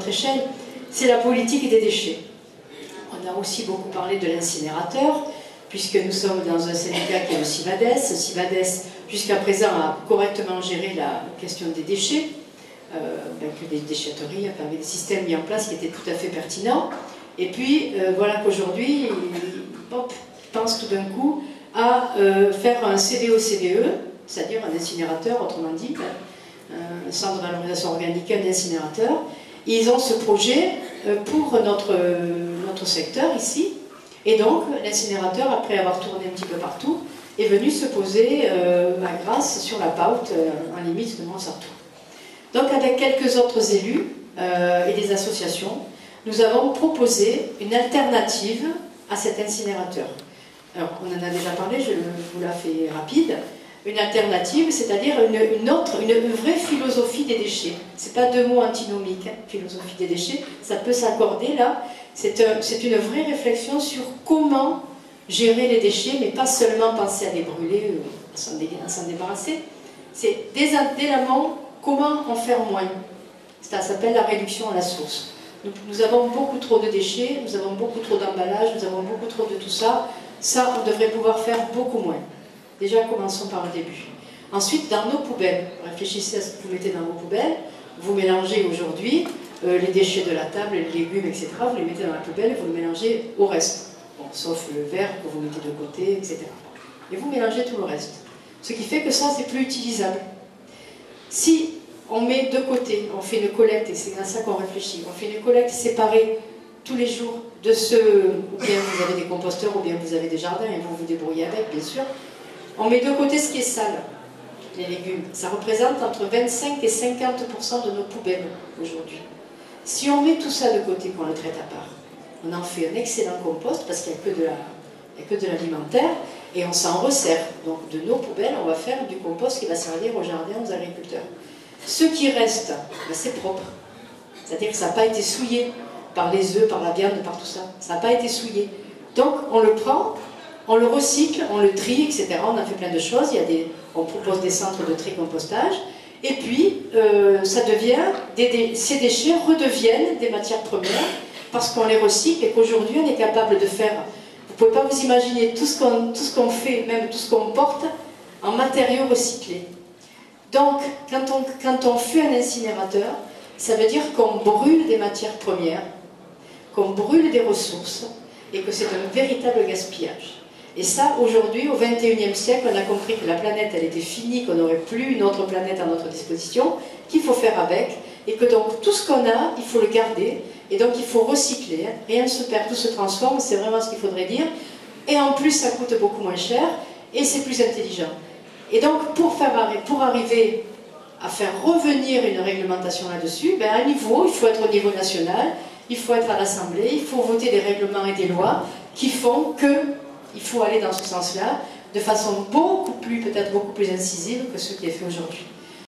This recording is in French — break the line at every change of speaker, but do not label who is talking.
notre échelle, c'est la politique des déchets. On a aussi beaucoup parlé de l'incinérateur, puisque nous sommes dans un syndicat qui est le CIVADES. CIVADES, jusqu'à présent, a correctement géré la question des déchets, avec des déchetteries, avec des systèmes mis en place qui étaient tout à fait pertinents. Et puis, voilà qu'aujourd'hui, il pense tout d'un coup à faire un CDO-CDE, c'est-à-dire un incinérateur, autrement dit, un centre de valorisation organique, un incinérateur. Ils ont ce projet pour notre secteur ici. Et donc, l'incinérateur, après avoir tourné un petit peu partout, est venu se poser à Grasse sur la Paute, en limite de Montsartou. Donc, avec quelques autres élus et des associations, nous avons proposé une alternative à cet incinérateur. Alors, on en a déjà parlé, je vous la fais rapide. Une alternative, c'est-à-dire une vraie philosophie des déchets. Ce n'est pas deux mots antinomiques, hein, philosophie des déchets, ça peut s'accorder là. C'est une vraie réflexion sur comment gérer les déchets, mais pas seulement penser à les brûler, à s'en débarrasser. C'est dès l'amont, comment en faire moins. Ça s'appelle la réduction à la source. Nous avons beaucoup trop de déchets, nous avons beaucoup trop d'emballages, nous avons beaucoup trop de tout ça. Ça, on devrait pouvoir faire beaucoup moins. Déjà, commençons par le début. Ensuite, dans nos poubelles, réfléchissez à ce que vous mettez dans vos poubelles. Vous mélangez aujourd'hui les déchets de la table, les légumes, etc. Vous les mettez dans la poubelle et vous les mélangez au reste. Bon, sauf le verre que vous mettez de côté, etc. Et vous mélangez tout le reste. Ce qui fait que ça, c'est plus utilisable. Si on met de côté, on fait une collecte, et c'est à ça qu'on réfléchit, on fait une collecte séparée tous les jours de ceux, ou bien vous avez des composteurs, ou bien vous avez des jardins, et vous vous débrouillez avec, bien sûr. On met de côté ce qui est sale, les légumes. Ça représente entre 25 et 50% de nos poubelles aujourd'hui. Si on met tout ça de côté, qu'on le traite à part, on en fait un excellent compost, parce qu'il n'y a que de l'alimentaire, et on s'en resserre. Donc de nos poubelles, on va faire du compost qui va servir aux jardins, aux agriculteurs. Ce qui reste, ben, c'est propre. C'est-à-dire que ça n'a pas été souillé par les œufs, par la viande, par tout ça. Ça n'a pas été souillé. Donc on le prend, on le recycle, on le trie, etc. On a fait plein de choses. On propose des centres de tri-compostage. Et puis, ces déchets redeviennent des matières premières parce qu'on les recycle et qu'aujourd'hui, on est capable de faire... Vous ne pouvez pas vous imaginer tout ce qu'on fait, même tout ce qu'on porte, en matériaux recyclés. Donc, quand on fait un incinérateur, ça veut dire qu'on brûle des matières premières, qu'on brûle des ressources, et que c'est un véritable gaspillage. Et ça, aujourd'hui, au XXIe siècle, on a compris que la planète, elle était finie, qu'on n'aurait plus une autre planète à notre disposition, qu'il faut faire avec, et que donc tout ce qu'on a, il faut le garder, et donc il faut recycler. Rien ne se perd, tout se transforme, c'est vraiment ce qu'il faudrait dire. Et en plus, ça coûte beaucoup moins cher, et c'est plus intelligent. Et donc, pour arriver à faire revenir une réglementation là-dessus, ben, à niveau, il faut être au niveau national, il faut être à l'Assemblée, il faut voter des règlements et des lois qui font qu'il faut aller dans ce sens-là, de façon peut-être beaucoup plus incisive que ce qui est fait aujourd'hui.